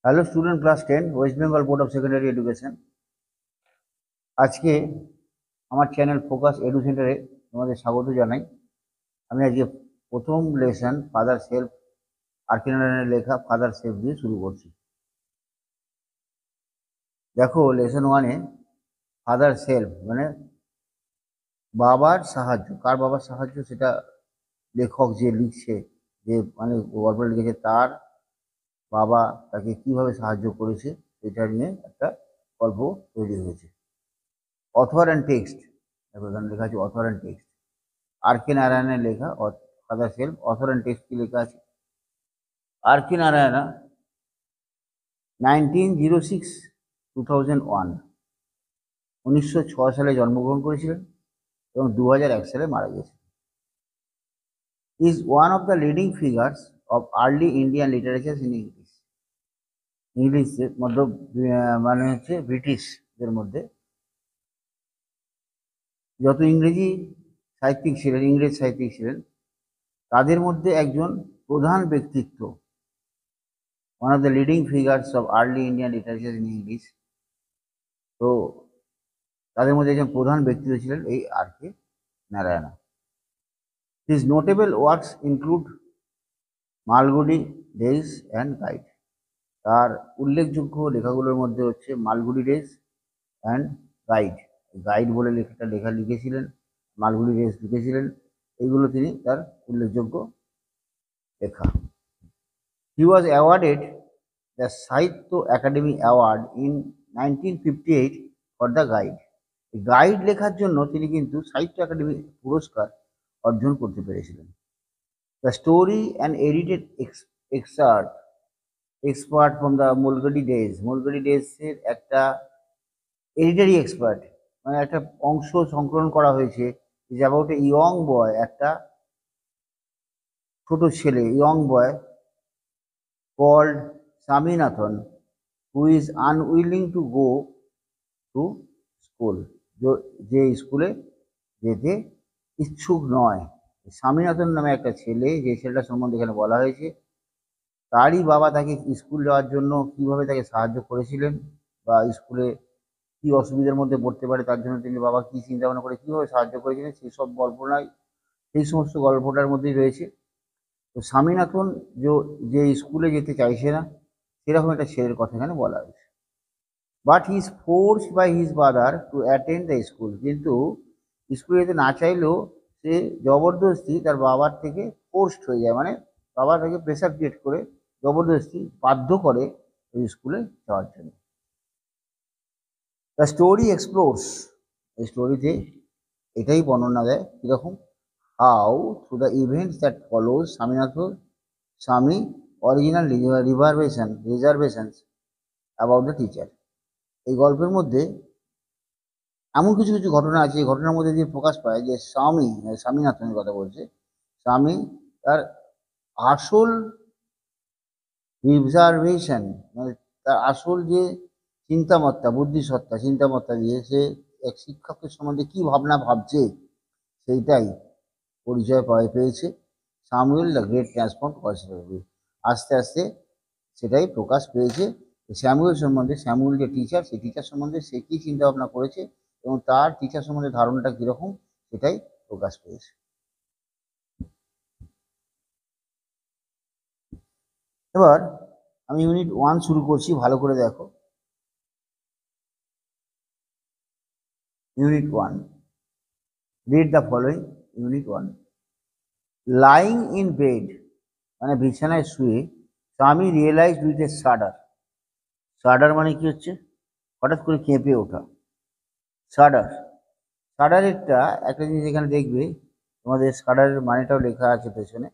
Hello student class 10 West Bengal board of secondary education. আজকে আমার channel focus edu সেন্টারে তোমাদের স্বাগত জানাই। আমি আজকে প্রথম লেসন ফাদার সেলফ আর্কিনারের লেখা ফাদার সেলফ দিয়ে শুরু করছি। দেখো লেসন ওয়ানে ফাদার সেলফ মানে বাবার সাহায্য। কার বাবার সাহায্য সেটা লেখক যে লিখছে, যে মানে গল্পটা লিখেছে তার বাবা তাকে কিভাবে সাহায্য করেছে সেটা নিয়ে একটা গল্প তৈরি হয়েছে। অথর অ্যান্ড টেক্সট, এখানে লেখা আছে অথর অ্যান্ড টেক্সট। আর কে নারায়ণের লেখা father self. Author and text কি লেখা আছে? আর কে নারায়ণা 1906 2001 1906 সালে জন্মগ্রহণ করেছিলেন এবং 2001 সালে মারা গেছেন। Is one of the leading figures of early Indian literature in English. ইংলিশের মধ্যে মানে হচ্ছে ব্রিটিশদের মধ্যে যত ইংরেজি সাহিত্যিক ছিলেন, ইংরেজ সাহিত্যিক ছিলেন, তাদের মধ্যে একজন প্রধান ব্যক্তিত্ব, one of the leading figures of early Indian literature in English। তো তাদের মধ্যে একজন প্রধান ব্যক্তিত্ব ছিলেন এই R K Narayan. His notable works include Malgudi days and guide. তার উল্লেখযোগ্য লেখাগুলোর মধ্যে হচ্ছে Malgudi days and guide. Guide বলে লেখা লিখেছিলেন, মালগুডি ডেজ লিখেছিলেন। এইগুলো তিনি তার উল্লেখযোগ্য লেখা। হি ওয়াজ অ্যাওয়ার্ডেড দ্য সাহিত্য academy award in 1958 for the guide. Guide লেখার জন্য তিনি কিন্তু সাহিত্য একাডেমি পুরস্কার অর্জন করতে পেরেছিলেন। The story and edited expert from the Malgudi days. Malgudi ডেজের একটা এডিটারি এক্সপার্ট মানে একটা অংশ সংকলন করা হয়েছে, is about a young boy, একটা ছোট ছেলে, young boy called Swaminathan, who is unwilling to go to school, যে স্কুলে যেতে ইচ্ছুক নয়। স্বামীনাথন নামে একটা ছেলে, যে ছেলেটা সম্বন্ধে এখানে বলা হয়েছে, তারই বাবা তাকে স্কুল যাওয়ার জন্য কিভাবে তাকে সাহায্য করেছিলেন, বা স্কুলে কি অসুবিধার মধ্যে পড়তে পারে তার জন্য তিনি বাবা কি চিন্তা ভাবনা করে কিভাবে সাহায্য করেছিলেন, সেই সব গল্পটাই সেই সমস্ত গল্পটার মধ্যেই রয়েছে। তো স্বামীনাথন যে স্কুলে যেতে চাইছে না, সেরকম একটা ছেলের কথা এখানে বলা হয়েছে। But he is forced by his father to attend the school. কিন্তু স্কুলে যেতে না চাইলেও সে জবরদস্তি তার বাবার থেকে ফোর্সড হয়ে যায়, মানে বাবা তাকে প্রেশার ক্রিয়েট করে জবরদস্তি বাধ্য করে ওই স্কুলে যাওয়ার জন্য। দ্য স্টোরি এক্সপ্লোরস, এই স্টোরিতে এটাই বর্ণনা দেয় কীরকম, how through the events that follows Swami original reservations about the teacher. এই গল্পের মধ্যে এমন কিছু কিছু ঘটনা আছে, এই ঘটনার মধ্যে দিয়ে প্রকাশ পায় যে স্বামীনাথনের কথা বলছে, স্বামী তার আসল রিজার্ভেশন মানে তার আসল যে চিন্তামত্তা, বুদ্ধিসত্তা, চিন্তামত্তা দিয়ে সে এক শিক্ষকের সম্বন্ধে কী ভাবনা ভাবছে সেইটাই পরিচয় পেয়েছে Samuel the great transform considerably. আস্তে আস্তে সেটাই প্রকাশ পেয়েছে স্যামুয়েল সম্বন্ধে। স্যামুয়েল যে টিচার, সেই টিচার সম্বন্ধে সে কী চিন্তা ভাবনা করেছে এবং তার টিচার সম্বন্ধে ধারণাটা কীরকম সেটাই প্রকাশ পেয়েছে। এবার আমি ইউনিট 1 শুরু করছি, ভালো করে দেখো। Unit 1, read the following. Unit 1, lying in bed মানে বিছানায় শুয়ে স্বামী রিয়েলাইজ উইথ এ শাডার। শাডার মানে কি হচ্ছে? হঠাৎ করে কেঁপে ওঠা, শাডার। শাডারেরটা একটা জিনিস এখানে দেখবে, তোমাদের শাডারের মানেটাও লেখা আছে পেছনে।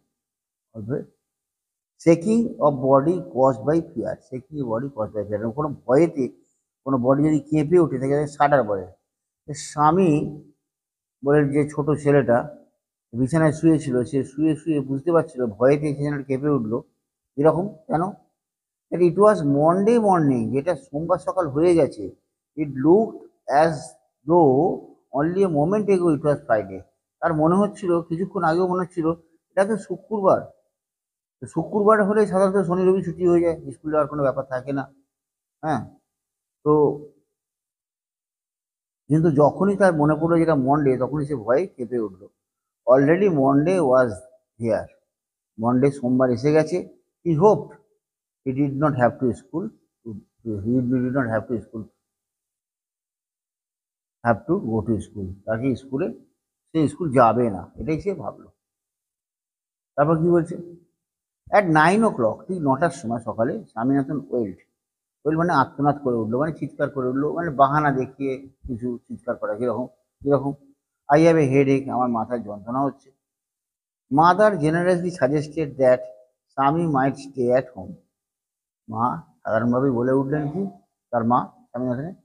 Shaking of body caused by fear, shaking body caused by fear, কোনো ভয়েতে কোনো বডি যদি কেঁপে ওঠে তাকে শাডার বলে। স্বামী বলে যে ছোট ছেলেটা বিছানায় শুয়েছিল, সে শুয়ে শুয়ে বুঝতে পারছিল ভয়েতে সেখানে কেঁপে উঠলো। এরকম কেন? ইট ওয়াজ মন্ডে মর্নিং, যেটা সোমবার সকাল হয়ে গেছে। It looked as though only a moment এগো ইট ওয়াজ ফ্রাইডে। তার মনে হচ্ছিল কিছুক্ষণ আগেও মনে হচ্ছিল এটা তো শুক্রবার। তো শুক্রবার হলে সাধারণত শনি রবি ছুটি হয়ে যায়, স্কুল যাওয়ার কোনো ব্যাপার থাকে না। হ্যাঁ, তো কিন্তু যখনই তার মনে পড়লো যেটা মন্ডে, তখনই সে ভয়ে কেঁপে উঠলো। Already Monday was here, Monday সোমবার এসে গেছে। He hoped he did not have to school, he did not have to school, have to go to school, তাকে স্কুলে, সে স্কুল যাবে না, এটাই সে ভাবলো। তারপর কি বলছে, অ্যাট 9 o'clock, ঠিক 9টার সময় সকালে, স্বামীনাথন ওয়েল্ড, ওয়েল মানে আত্মনাদ করে উঠলো, মানে চিৎকার করে উঠলো, মানে বাহানা দেখিয়ে কিছু চিৎকার করা, কিরকম কিরকম, আই হ্যাভ এ হেড এক, আমার মাথার যন্ত্রণা হচ্ছে। মাদার জেনারেসলি সাজেস্টেড দ্যাট স্বামী মাইট স্টে অ্যাট হোম, মা সাধারণভাবেই বলে উঠলেন কি, তার মা স্বামীনাথনের,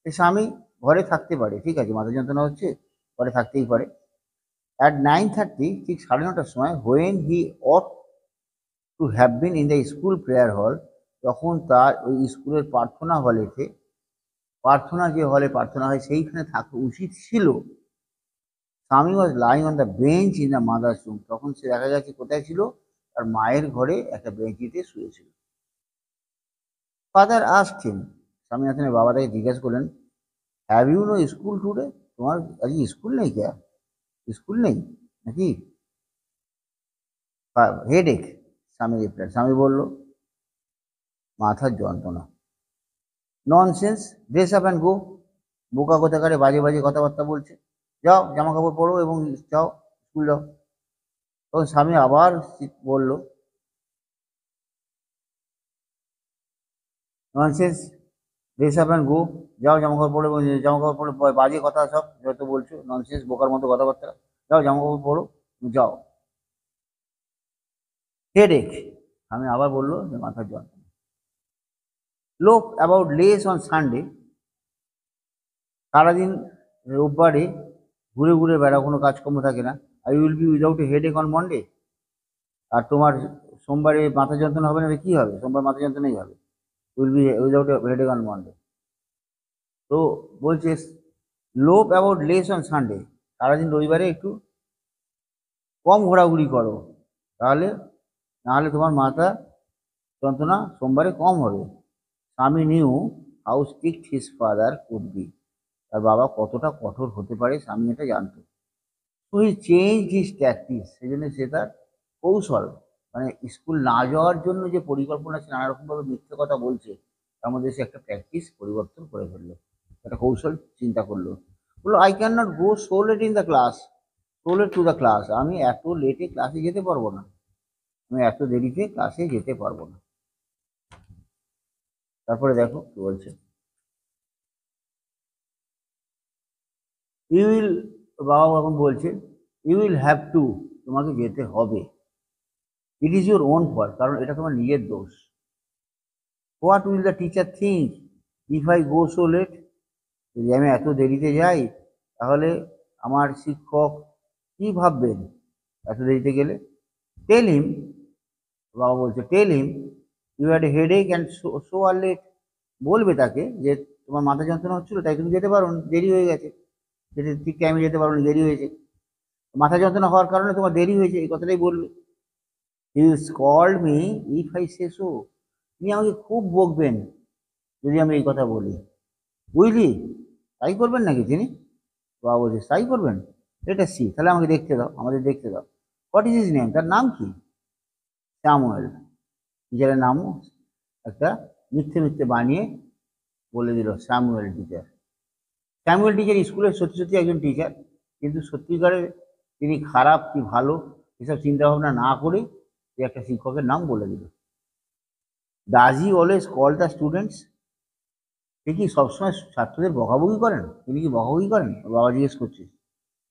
স্বামী ঘরে থাকতে পারে, ঠিক আছে, মাথা যন্ত্রণা হচ্ছে, ঘরে থাকতেই পারে। অ্যাট 9:30, ঠিক 9:30টার সময়, when he ought to have been in the school prayer hall, তখন তার ওই স্কুলের প্রার্থনা হলেতে, প্রার্থনা যে হলে প্রার্থনা হয় সেইখানে থাকা উচিত ছিল, স্বামী was lying on the bench in the mother's room, তখন সে দেখা গেছে কোথায় ছিল, তার মায়ের ঘরে একটা বেঞ্চিতে শুয়েছিল। ফাদার আস্কড হিম, স্বামীনাথনের বাবা তাকে জিজ্ঞাসা করলেন, have you no school today, তোমার আজকে স্কুল নেই কে, স্কুল নেই নাকি? হেড এক, স্বামী রিপ্লাই, স্বামী বলল মাথার যন্ত্রণা। Nonsense, dress up and go, বোকা কোথাকারে, বাজে বাজে কথাবার্তা বলছে, যাও জামা কাপড় পরো এবং যাও স্কুল যাও। তখন স্বামী আবার বলল, nonsense, dress up and go, যাও জামা কাপড় পরো এবং জামা কাপড় পরো, বাজে কথা সব যত বলছো, ননসেন্স, বোকার মতো কথাবার্তা, যাও জামা কাপড় পরো যাও। হেডেক, আমি আবার বললো যে মাথার যন্ত্রণা। লোক অ্যাবাউট লেস অন সানডে, সারাদিন রোববারে ঘুরে ঘুরে বেড়াও, কোনো কাজকর্ম থাকে না। I will be without a headache on Monday, আর তোমার সোমবারে মাথা যন্ত্রণা হবে না, কি হবে, সোমবার মাথা যন্ত্রণাই হবে, will be without a headache on Monday. তো বলছে লোভ অ্যাবাউট লেস অন সানডে, সারাদিন রবিবারে একটু কম ঘোরাঘুরি করো, তাহলে নাহলে তোমার মাথা যন্ত্রণা সোমবারে কম হবে। স্বামী new how strict his father could be, তার বাবা কতটা কঠোর হতে পারে স্বামী এটা জানতো। তো হি চেঞ্জ হিজ ট্যাকটিক্স, সেই জন্য সে তার কৌশল, মানে স্কুল না যাওয়ার জন্য যে পরিকল্পনা সে নানা রকমভাবে মিথ্যে কথা বলছে, তার মধ্যে সে একটা প্র্যাকটিস পরিবর্তন করে ফেললো, একটা কৌশল চিন্তা করলো। বললো I can not go so late in the class, so late to the class, আমি এত লেটে ক্লাসে যেতে পারবো না, আমি এত দেরিতে ক্লাসে যেতে পারবো না। তারপরে দেখো কি বলছে, ইউ উইল, বাবা এখন বলছে ইউ উইল হ্যাভ টু, তোমাকে যেতে হবে, it is your own fault, কারণ এটা তোমার নিজের দোষ। What will the teacher think if I go so late, যদি আমি এত দেরিতে যাই তাহলে আমার শিক্ষক কি ভাববেন এত দেরিতে গেলে। টেল হিম, বাবা বলছে tell him you had a headache and so are late, বলবে তাকে যে তোমার মাথা যন্ত্রণা হচ্ছিল তাই তুমি যেতে পারো, দেরি হয়ে গেছে, যেতে ঠিক টাইমে যেতে পারো, দেরি হয়েছে, মাথা যন্ত্রণা হওয়ার কারণে তোমার দেরি হয়েছে, এই কথাটাই বলবে। He scold me if I say so, তিনি আমাকে খুব বকবেন যদি আমি এই কথা বলি। বুঝলি, তাই করবেন নাকি তিনি, বাবা বলছে তাই করবেন, এটা সি, তাহলে আমাকে দেখতে দাও, আমাদের দেখতে দাও। হোয়াট ইজ হিজ নেম, তার নাম কি, স্যামুয়েল, টিচারের নামও একটা মিথ্যে মিথ্যে বানিয়ে বলে দিল স্যামুয়েল টিচার। স্যামুয়েল টিচার স্কুলের সত্যি সত্যি একজন টিচার, কিন্তু সত্যিকারের তিনি খারাপ কি ভালো এসব চিন্তাভাবনা না করে একটা শিক্ষকের নাম বলে দিল। Does he always call the students, তিনি কি সবসময় ছাত্রদের বকাবকি করেন, তিনি কি বকাবকি করেন, বাবা জিজ্ঞেস করছে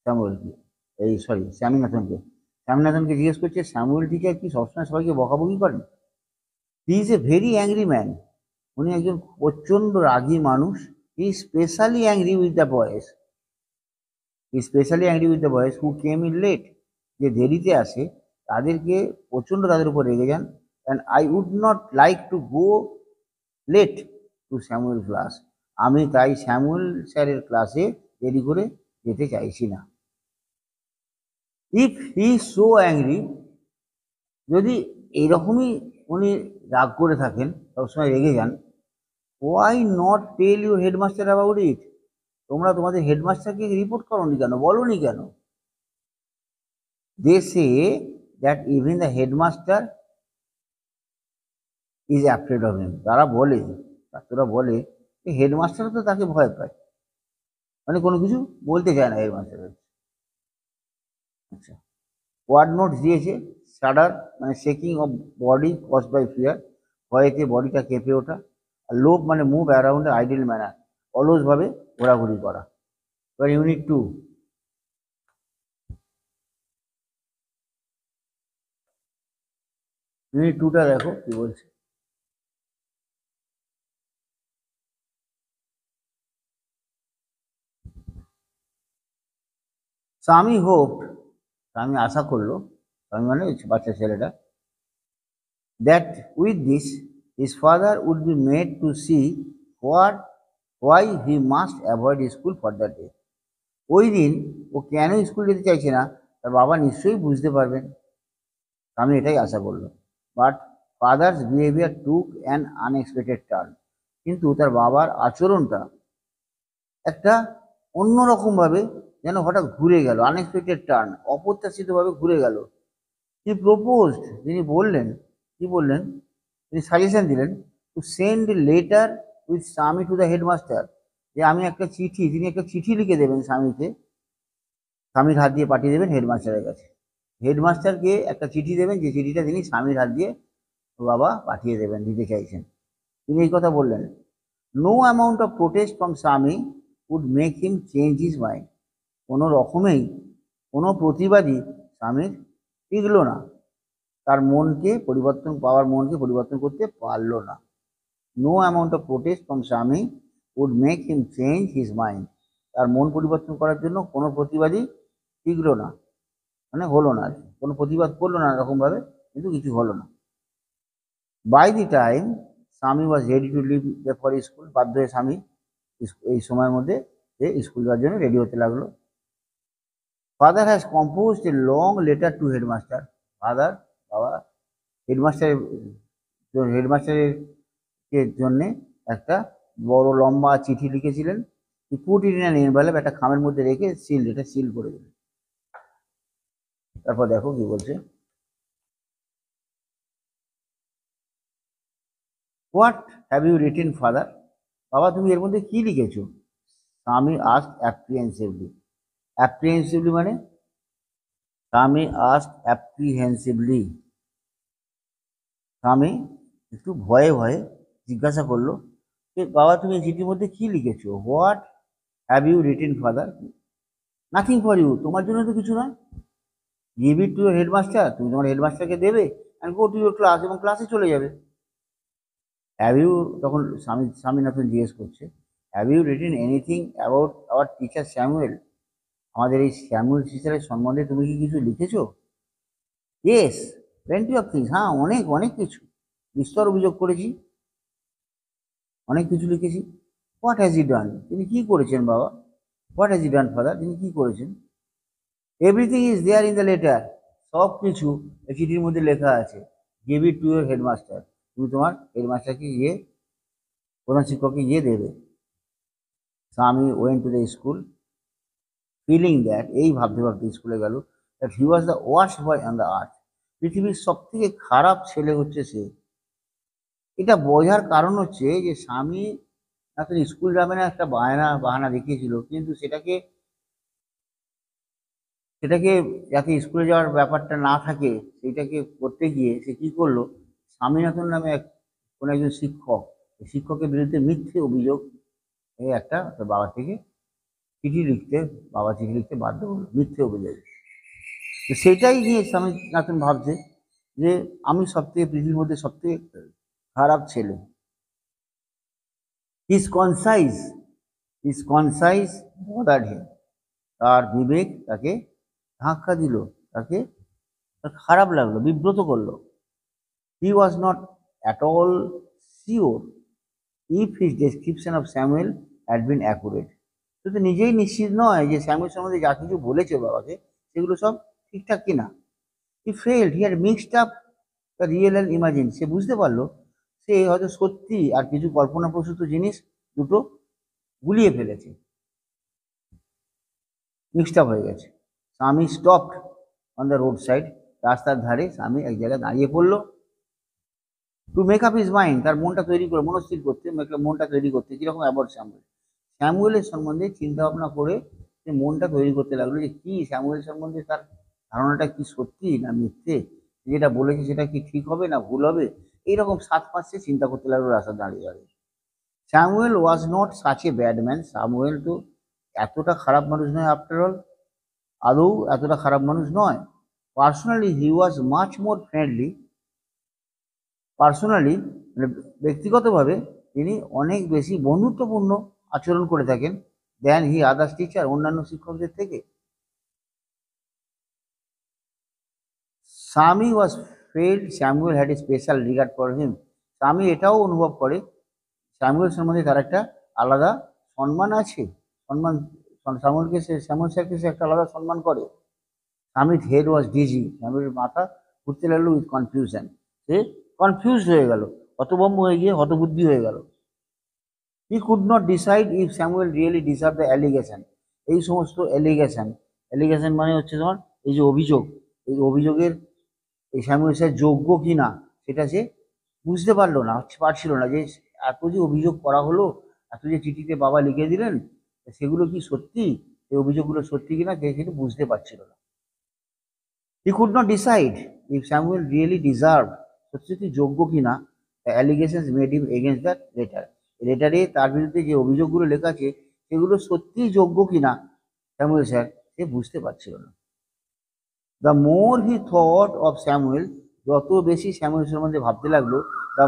স্যামুয়েলকে, এই সরি স্বামীনাথনকে, স্বামীনাথনকে জিজ্ঞেস করছে স্যামুয়েল টিচার কি সবসময় সবাইকে বকাবকি করেন। He is a very angry man, উনি একজন প্রচণ্ড রাগী মানুষ। He specially angry with the boys, he specially angry with the boys who came in late, যে দেরিতে আসে তাদেরকে প্রচণ্ড তাদের উপর রেগে যান। And I would not like to go late to Samuel class, আমি তাই স্যামুয়েল স্যারের ক্লাসে দেরি করে যেতে চাইছি না। ইফ হি সো অ্যাংরি, যদি এইরকমই উনি রাগ করে থাকেন, সবসময় রেগে যান। Why not tell your headmaster about it? তোমরা তোমাদের হেডমাস্টারকে রিপোর্ট করোনি কেন, বলোনি কেন? They say that even the headmaster is afraid of him. তারা বলে, ছাত্ররা বলে হেডমাস্টারও তো তাকে ভয় পায়, মানে কোনো কিছু বলতে চায় না হেডমাস্টারের। আচ্ছা, ওয়ার্ড নোটস দিয়েছে। শাডার মানে shaking of body cause by fear, ভয়েতে বডিটা কেঁপে ওঠা। আর লোভ মানে মুভ অ্যারাউন্ড আইডল ম্যানার, অলসভাবে ঘোরাঘুরি করা। এবার ইউনিট 2, ইউনিট 2টা দেখো কি বলছে। স্বামী হোপ, স্বামী আশা করলো, স্বামী মানে বাচ্চা ছেলেটা, that with this his father would be made to see what why he must avoid school for that day. ওই দিন ও কেন স্কুল যেতে চাইছে না তার বাবা নিশ্চয়ই বুঝতে পারবেন, আমি এটাই আশা করলো। But father's behaviour took an unexpected turn, কিন্তু তার বাবার আচরণটা একটা অন্যরকমভাবে যেন হঠাৎ ঘুরে গেল, আনএক্সপেক্টেড টার্ন, অপ্রত্যাশিতভাবে ঘুরে গেল। হি প্রপোজড, তিনি বললেন, কি বললেন, তিনি সাজেশন দিলেন টু সেন্ড লেটার উইথ স্বামী টু দ্য হেডমাস্টার, যে আমি একটা চিঠি, তিনি একটা চিঠি লিখে দেবেন স্বামীকে, স্বামীর হাত দিয়ে পাঠিয়ে দেবেন হেডমাস্টারের কাছে। হেডমাস্টারকে একটা চিঠি দেবেন, যে চিঠিটা তিনি স্বামীর হাত দিয়ে বাবা পাঠিয়ে দেবেন, দিতে চাইছেন। তিনি এই কথা বললেন। No amount of protest from Swami would make him change his mind, কোনো রকমেই কোনো প্রতিবাদী স্বামীর টিকলো না, তার মনকে পরিবর্তন, পাওয়ার মনকে পরিবর্তন করতে পারলো না। No amount of protest from Swami would make him change his mind, তার মন পরিবর্তন করার জন্য কোনো প্রতিবাদী টিকলো না, মানে হলো না, কোনো প্রতিবাদ করলো না এরকমভাবে, কিন্তু কিছু হলো না। By the time Swami was ready to leave for school, বাধ্য হয়ে স্বামী এই সময়ের মধ্যে যে স্কুল যাওয়ার জন্য রেডি হতে লাগলো। Father has composed a long letter to headmaster, father বাবা হেডমাস্টারের হেডমাস্টারের জন্যে একটা বড় লম্বা চিঠি লিখেছিলেন। Put it in an envelope, একটা খামের মধ্যে রেখে সিল, এটা সিল করে দিলেন। তারপর দেখো কি বলছে। What have you written father, বাবা তুমি এর মধ্যে কি লিখেছো? স্বামী আস্ক অ্যাপ্রিহেন্সিভলি, অ্যাপ্রিহেন্সিভলি মানে স্বামী আস্ক অ্যাপ্রিহেন্সিভলি, স্বামী একটু ভয়ে ভয়ে জিজ্ঞাসা করলো যে বাবা তুমি চিঠির মধ্যে কি লিখেছো? What have you written father, nothing for you, তোমার জন্য তো কিছু নয়। Give it to your headmaster, তুমি তোমার হেডমাস্টারকে দেবে, and go to your class, এবং ক্লাসে চলে যাবে। হ্যাভ ইউ, তখন স্বামীনাথন জিজ্ঞেস করছে, have you written anything about our teacher Samuel, আমাদের এই স্যামুয়েল টিচারের সম্বন্ধে তুমি কি কিছু লিখেছো? ইয়েস, প্লেন্টি অফ থিংস, হ্যাঁ অনেক অনেক কিছু, বিস্তর অভিযোগ করেছি, অনেক কিছু লিখেছি। হোয়াট হ্যাজ ই ডান, তিনি কি করেছেন বাবা? What has he done father, তিনি কি করেছেন? Everything is there in the letter, সব কিছু এই চিঠির মধ্যে লেখা আছে। Give it to your headmaster, তুমি তোমার হেডমাস্টারকে গিয়ে, প্রধান শিক্ষককে গিয়ে দেবে। Swami went to the school feeling that, এই ভাবতে ভাবতে স্কুলে গেল, that he was the worst boy on the earth, পৃথিবীর সব থেকে খারাপ ছেলে হচ্ছে সে। এটা বোঝার কারণ হচ্ছে যে স্বামী এখন স্কুল যাবে না, একটা বাহানা দেখিয়েছিল, কিন্তু সেটাকে সেটাকে যাতে স্কুলে যাওয়ার ব্যাপারটা না থাকে সেইটাকে করতে গিয়ে সে কি করলো, স্বামীনাথন নামে কোনো একজন শিক্ষক, শিক্ষকের বিরুদ্ধে মিথ্যে অভিযোগ, এই একটা তার বাবা থেকে চিঠি লিখতে, বাবা চিঠি লিখতে বাধ্য হলো মিথ্যে অভিযোগ। তো সেটাই নিয়ে স্বামীনাথন ভাবছে যে আমি সব থেকে পৃথিবীর মধ্যে সব থেকে খারাপ ছেলে। হিজ কনসাইজ বদার্ড হিম, তার বিবেক তাকে ধাক্কা দিল, তাকে খারাপ লাগলো, বিব্রত করলো। He was not at all sure if his description of Samuel had been accurate, তো নিজেই নিশ্চিত নয় যে স্যামুয়েল সম্বন্ধে যা কিছু বলেছে বাবাকে সেগুলো সব ঠিকঠাক কিনা। He felt he had mixed up the real and imagine. সে বুঝতে পারলো সে হয়তো সত্যি আর কিছু কল্পনাপ্রসূত জিনিস দুটো গুলিয়ে ফেলেছে, মিক্সড আপ হয়ে গেছে। স্বামী stopped on the road side, রাস্তার ধারে স্বামী এক জায়গায় দাঁড়িয়ে পড়লো। To make up his mind, তার মনটা তৈরি করে, মনস্থির করতে, মনটা তৈরি করতে, কিরকম অ্যাবাউট স্যামুয়েল, স্যামুয়েলের সম্বন্ধে চিন্তা ভাবনা করে সে মনটা তৈরি করতে লাগলো যে কি স্যামুয়েল সম্বন্ধে তার ধারণাটা কি সত্যি না মিথ্যে, যেটা বলেছে সেটা কি ঠিক হবে না ভুল হবে, এইরকম 7 মাস সে চিন্তা করতে লাগলো রাস্তা দাঁড়িয়ে দাঁড়িয়ে। Samuel was not such a bad man, Samuel তো এতটা খারাপ মানুষ নয়, আফটার অল আদৌ এতটা খারাপ মানুষ নয়। পার্সোনালি হি ওয়াজ মাচ মোর ফ্রেন্ডলি, পার্সোনালি মানে ব্যক্তিগতভাবে তিনি অনেক বেশি বন্ধুত্বপূর্ণ আচরণ করে থাকেন দেন হি আদার্স টিচার, অন্যান্য শিক্ষকদের থেকে। Swami was felt Samuel had a special regard for him, Swami এটাও অনুভব করে স্যামুয়েল সম্বন্ধে তার একটা আলাদা সম্মান আছে, সম্মান, স্যামুয়েল স্যারকে সে একটা আলাদা সম্মান করে। স্বামীর হেড ওয়াজ ডিজি, স্বামীর মাথা ঘুরতে লাগলো উইথ কনফিউশন, সে কনফিউজড হয়ে গেল, হতভম্ব হয়ে গিয়ে হতবুদ্ধি হয়ে গেল। হি could not decide if Samuel really deserve the allegation, এই সমস্ত অ্যালিগেশন, অ্যালিগেশন মানে হচ্ছে তোমার এই যে অভিযোগ, এই অভিযোগের এই স্যামুয়েল স্যার যোগ্য কি না সেটা সে বুঝতে পারলো না, পারছিল না যে এত যে অভিযোগ করা হলো, এত যে চিঠিতে বাবা লিখে দিলেন, সেগুলো কি সত্যি, এই অভিযোগগুলো সত্যি কিনা সে সেটা বুঝতে পারছিল না। He could not decide if Samuel really deserve, সত্যি যোগ্য কিনা allegations made him against that letter, লেটারে তার বিরুদ্ধে যে অভিযোগগুলো লেখা আছে সেগুলো সত্যিই যোগ্য কিনা স্যামুয়েল স্যার সে বুঝতে পারছিল না। The more he thought of Samuel, যত বেশি স্যামুয়েল সম্বন্ধে ভাবতে লাগলো, the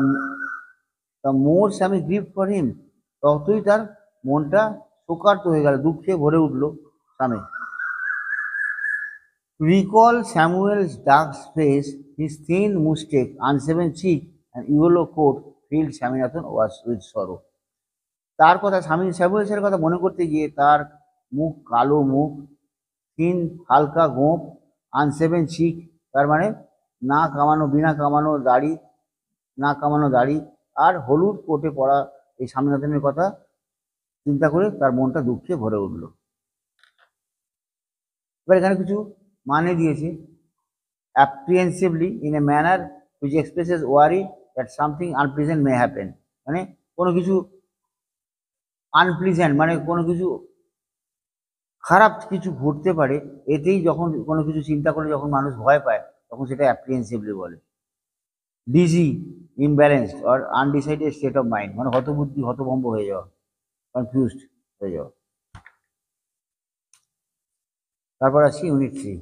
the more Swami grieve for him, ততই তার মনটা শোকার্ত হয়ে গেল, দুঃখে ভরে উঠলো স্বামী। Recall Samuel's dark face, his thin mustache, unshaven cheek, and yellow coat filled Swaminathan was with sorrow. তার কথা স্যামুয়েল স্যারের কথা মনে করতে গিয়ে তার মুখ, কালো মুখ, থিন হালকা গোঁফ, আনসেভেন চিক, তার মানে না কামানো, বিনা কামানো দাড়ি, না কামানো দাড়ি, আর হলুদ কোটে পরা এই স্বামীনাথনের কথা চিন্তা করে তার মনটা দুঃখে ভরে উঠল। এবার এখানে কিছু মানে দিয়েছে, apprehensively in a manner which expresses worry that something unpleasant may happen, মানে কোনো কিছু আনপ্লিজেন্ট মানে কোনো কিছু খারাপ কিছু ঘটতে পারে, এতেই যখন কোনো কিছু চিন্তা করে যখন মানুষ ভয় পায় তখন সেটা অ্যাপ্রিহেন্সিভলি বলে। Dizzy, imbalanced or undecided state of mind, মানে হতবুদ্ধি, হতভম্ব হয়ে যাওয়া, কনফিউজড হয়ে যাওয়া। তারপর আসছি ইউনিট 3।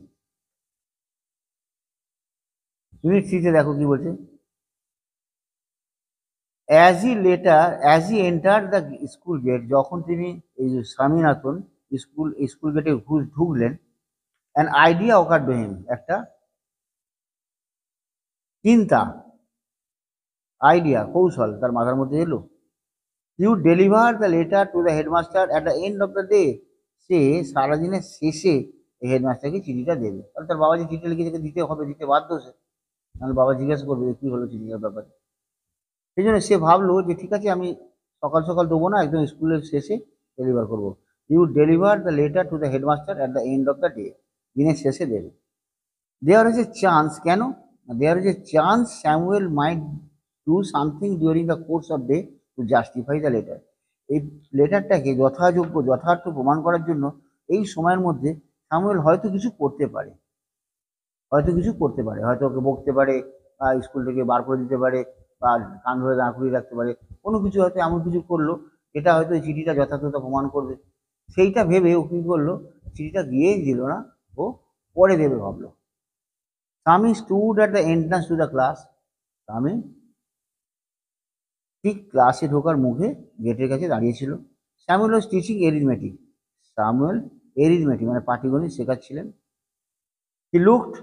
ইউনিট 3-তে দেখো কি বলছে, as he entered the school gate, যখন তিনি এই যে স্বামীনাথন স্কুল গেটে ঢুকলেন, an idea occur to him, একটা চিন্তা, আইডিয়া, কৌশল তার মাথার মধ্যে এলো। You deliver the letter to the headmaster at the end of the day, সে সারাদিনের শেষে এই হেডমাস্টারকে চিঠিটা দেবে, তাহলে তার বাবা যে চিঠি লিখে দিতে হবে, দিতে বাধ্য সে, নাহলে বাবা জিজ্ঞাসা করবে যে কী হলো চিঠিটার ব্যাপারে। সেই জন্য সে ভাবলো যে ঠিক আছে আমি সকাল সকাল দেবো না, একদম স্কুলের শেষে ডেলিভার করবো। You deliver the letter to the headmaster at the end of the day, দিনের শেষে দেবে। দেয়ার ইজ এ চান্স, কেন, there is a chance Samuel might do something during the course of day to justify the letter, এই লেটারটাকে যথাযোগ্য যথার্থ প্রমাণ করার জন্য এই সময়ের মধ্যে স্যামুয়েল হয়তো কিছু করতে পারে, হয়তো ওকে বকতে পারে, বা স্কুল থেকে বার করে দিতে পারে, বা কান ধরে দাঁড় করিয়ে রাখতে পারে, কোনো কিছু হয়তো এমন কিছু করলো যেটা হয়তো এই চিঠিটা যথাযথ প্রমাণ করবে। সেইটা ভেবে ও কী করলো, চিঠিটা দিয়েই দিল না, ও পরে দেবে ভাবলো। স্বামী stood at the entrance two the class, স্বামী ঠিক ক্লাসে ঢোকার মুখে গেটের কাছে দাঁড়িয়েছিল। Samuel was teaching arithmetic, Samuel arithmetic মানে পাটিগণিত শেখাচ্ছিলেন। হি লুকড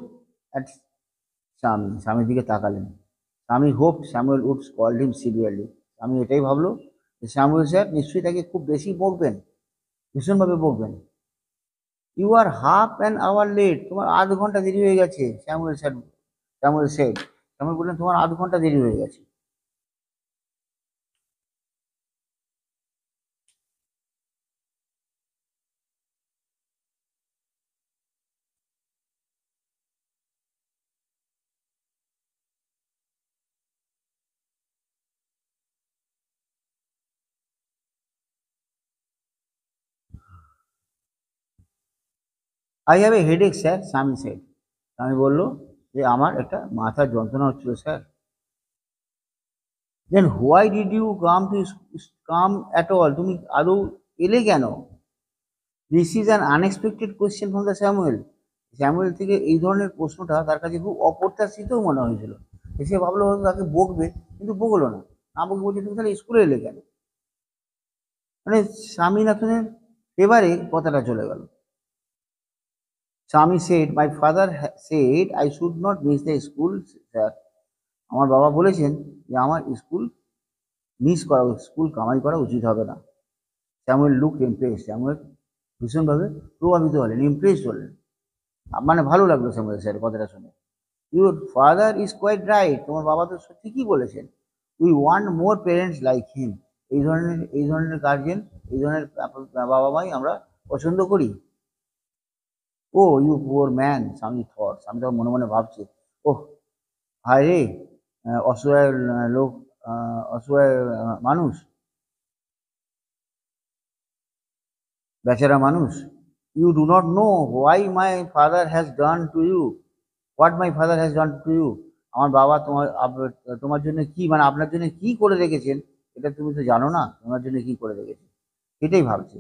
অ্যাট স্বামীর দিকে তাকালেন। Swami hoped Samuel would call him severely, আমি এটাই ভাবলো যে স্যামুয়েল স্যার নিশ্চয়ই তাকে খুব বেশি বকবেন, ভীষণভাবে বকবেন। You are half an hour late, তোমার আধ ঘন্টা দেরি হয়ে গেছে, স্যামুয়েল সেড, স্যামুয়েল বললেন, তোমার আধ ঘন্টা দেরি হয়ে গেছে। I have a headache sir, Swami said. Swami বললো যে আমার একটা মাথার যন্ত্রণা হচ্ছিল sir. Then why did you come at all, তুমি আদৌ এলে কেন? This is an unexpected question from the Samuel. Samuel থেকে এই ধরনের প্রশ্নটা তার কাছে খুব অপ্রত্যাশিতও মনে হয়েছিল। সে ভাবলো হয়তো তাকে বকবে, কিন্তু বকলো না। না বকে বলছে, তুমি তাহলে স্কুলে এলে কেন? মানে স্বামীনাথনের এবারে কথাটা চলে গেল। Swami said, my father said I should not miss the school sir. আমার বাবা বলেছেন যে আমার স্কুল কামাই করা উচিত হবে না। স্যামুয়েল লুক ইমপ্রেসড, স্যামুয়েল ভীষণভাবে প্রভাবিত হলেন, ইমপ্রেসড হলেন, মানে ভালো লাগলো স্যামুয়েল স্যার কথাটা শুনে। Your father is quite right, তোমার বাবা তো ঠিকই বলেছেন। We want more parents like him, এই ধরনের গার্জেন, এই ধরনের বাবা মাই আমরা পছন্দ করি। ও ইউ পুয়ার ম্যান, স্বামী তখন মনে মনে ভাবছে, ওহ হায় রে, অসহায় লোক, অসহায় মানুষ, বেচারা মানুষ। You do not know why my father has done to you, what my father has done to you. আমার বাবা তোমার জন্য কি, মানে আপনার জন্য কি করে রেখেছেন, এটা তুমি তো জানো না, তোমার জন্য কি করে রেখেছেন। এটাই ভাবছে,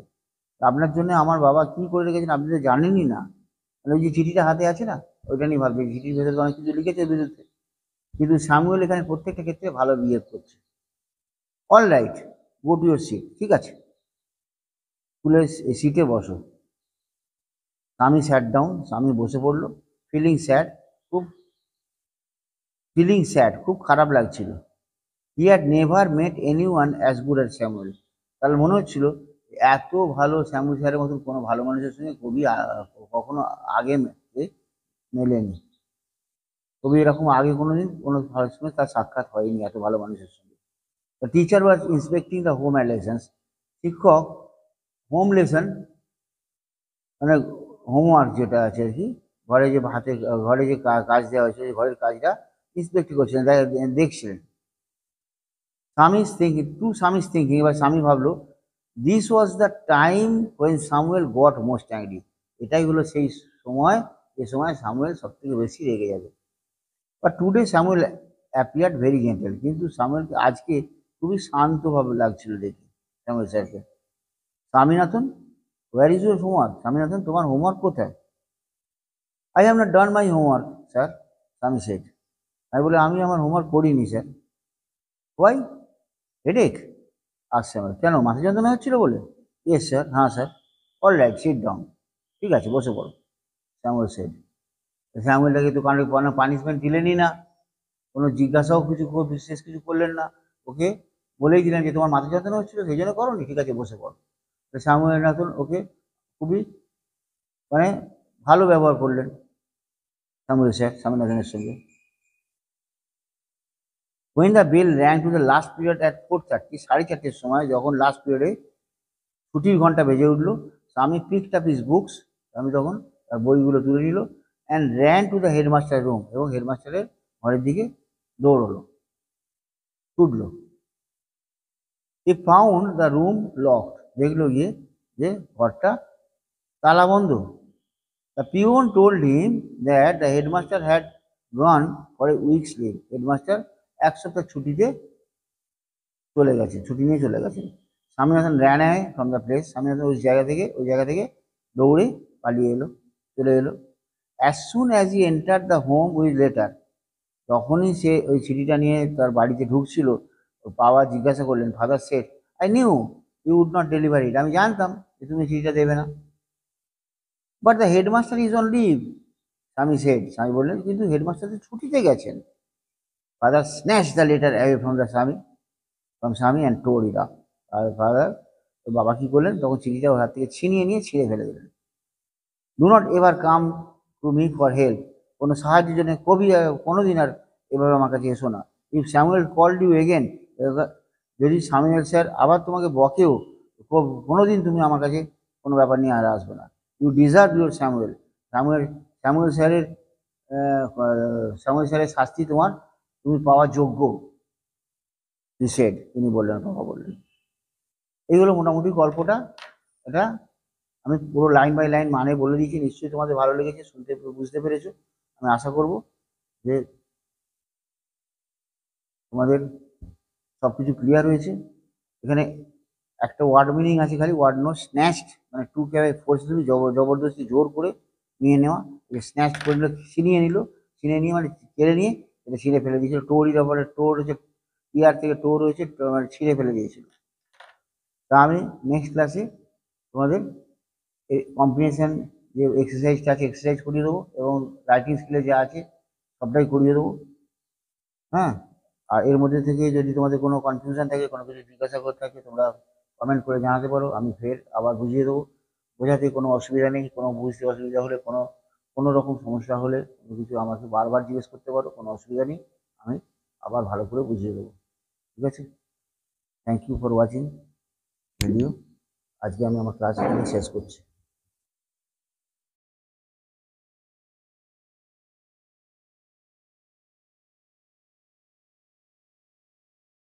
আপনার জন্য আমার বাবা কি করে রেখেছেন আপনি তো জানেনই না। মানে ওই যে চিঠিটা হাতে আছে না, ওইটা নিয়ে ভাবছে, চিঠির ভেতরে অনেক কিছু লিখেছে বিরুদ্ধে। কিন্তু স্যামুয়েল এখানে প্রত্যেকটা ক্ষেত্রে ভালো বিহেভ করছে। All right, go to your seat, ঠিক আছে, স্কুলের সিটে বসো। স্বামী স্যাট ডাউন, স্বামী বসে পড়লো। ফিলিং স্যাড, খুব খুব খারাপ লাগছিল। He had never mate any one as good as Samuel. তাহলে মনে হচ্ছিল এত ভালো স্যামুয়েল স্যারের মতন কোনো ভালো মানুষের সঙ্গে কবি কখনো আগে মেলেনি। কবি এরকম আগে কোনোদিন কোনো ভালোর সঙ্গে তার সাক্ষাৎ হয়নি এত ভালো মানুষের সঙ্গে। The teacher was inspecting the home lessons. শিক্ষক হোম লেসন, মানে হোমওয়ার্ক যেটা আছে আর কি, ঘরে যে ঘরে যে কাজ দেওয়া হয়েছে, ঘরের কাজটা ইন্সপেক্ট করছিলেন, দেখছিলেন। স্বামী থিঙ্কিং, এবার স্বামী ভাবলো, this was the time when Samuel got most angry. এটাই হলো সেই সময়, যে সময় সামুয়েল সব থেকে বেশি রেগে যাবে। But today Samuel appeared very gentle, কিন্তু সামুয়েলকে আজকে খুবই শান্তভাবে লাগছিল দেখে সামুয়েল স্যারকে। Swaminathan, where is your homework? Swaminathan, তোমার হোমওয়ার্ক কোথায়? I have not done my homework sir, Swami said. আমি বলে, আমি আমার হোমওয়ার্ক করিনি স্যার। ওয়াই? হেডেক? আচ্ছা, কেন, মাথা যন্ত্রণা হচ্ছিল বলে? ইয়েস স্যার, হ্যাঁ sir. All right, sit down, ঠিক আছে বসে পড়ো, স্যামুয়েল সেড। স্যামুয়েলটাকে তো কোনো পানিশমেন্ট দিলেনই না, কোনো জিজ্ঞাসাও বিশেষ কিছু করলেন না। ওকে বলেই দিলেন যে তোমার মাথা যন্ত্রণা হচ্ছিল সেই জন্য করোনি, ঠিক আছে বসে পড়ো। স্যামুয়েল নাথন ওকে খুবই মানে ভালো ব্যবহার করলেন স্বামীনাথনের সঙ্গে। when the bell rang to the last period at 4:30, 4:30 সময় যখন লাস্ট পিরিয়ডে ছুটির ঘন্টা বেজে উঠলো, স্বামী পিকড আপ হিজ বুকস, স্বামী তখন তার বইগুলো তুলে নিল, and ran to the headmaster room, এবং হেডমাস্টারের ঘরের দিকে দৌড়লো, ছুটলো। He found the room locked, দেখলো গিয়ে যে ঘরটা তালা বন্ধ। The peon told him that the headmaster had gone for a weeks leave, headmaster এক সপ্তাহ ছুটিতে চলে গেছে, ছুটি নিয়ে চলে গেছে। Swaminathan ran away from the place, Swaminathan ওই জায়গা থেকে দৌড়ে পালিয়ে চলে এলো। As soon as he enter the home with letter, তখনই সে ওই চিঠিটা নিয়ে তার বাড়িতে ঢুকছিল, বাবা জিজ্ঞাসা করলেন, father said, I knew you would not delivery it, আমি জানতাম যে তুমি চিঠিটা দেবে না। But the headmaster is on leave, Swami বললেন, কিন্তু হেডমাস্টার তো ছুটিতে গেছেন। Father snatch the letter away from Swami and tore it up. আর বাবা কি করলেন, তখন চিঠিটা ওর হাত থেকে ছিনিয়ে নিয়ে ছিঁড়ে ফেলে দিলেন। Do not ever come to me for help, কোনো সাহায্যের জন্য কোনোদিন আর এভাবে আমার কাছে এসো না। If Samuel called you again, যদি স্যামুয়েল স্যার আবার তোমাকে বকেও, কোনোদিন তুমি আমার কাছে কোনো ব্যাপার নিয়ে আর আসবে না। You deserve your Samuel. Samuel Samuel স্যারের স্যামুয়েল স্যারের শাস্তি তোমার, তুমি পাওয়ার যোগ্য। তিনি বললেন, বাবা বললেন। এই হলো মোটামুটি গল্পটা। এটা আমি পুরো লাইন বাই লাইন মানে বলে দিয়েছি, নিশ্চয়ই তোমাদের ভালো লেগেছে, শুনতে বুঝতে পেরেছো। আমি আশা করব যে তোমাদের সব কিছু ক্লিয়ার হয়েছে। এখানে একটা ওয়ার্ড মিনিং আছে খালি, ওয়ার্ড নো স্ন্যাচড, মানে টু কে ফোর্সফুলি জবরদস্তি জোর করে নিয়ে নেওয়া। স্ন্যাচ করে নিল, ছিনিয়ে নিল, ছিনিয়ে নিয়ে মানে কেড়ে নিয়ে এটা ছিঁড়ে ফেলে দিয়েছিল। টোরই ব্যাপারে, টোর হচ্ছে টিয়ার থেকে টোর হয়েছে, মানে ছিঁড়ে ফেলে দিয়েছিল। তা আমি নেক্সট ক্লাসে তোমাদের এই কম্বিনেশন যে এক্সারসাইজটা আছে এক্সারসাইজ করিয়ে দেবো, এবং রাইটিং স্কিলে যা আছে সবটাই করিয়ে দেবো। হ্যাঁ, আর এর মধ্যে থেকে যদি তোমাদের কোনো কনফিউশন থাকে, কোনো কিছু জিজ্ঞাসা করতে থাকে, তোমরা কমেন্ট করে জানাতে পারো, আমি ফের আবার বুঝিয়ে দেবো। বোঝাতে কোনো অসুবিধা নেই, কোনো বুঝতে অসুবিধা হলে, কোনো রকম সমস্যা হলে কোনো কিছু আমাকে বারবার জিজ্ঞেস করতে পারো, কোনো অসুবিধা নেই, আমি আবার ভালো করে বুঝিয়ে দেবো। ঠিক আছে? Thank you for watching video. আজকে আমি আমার ক্লাস এখানে শেষ করছি।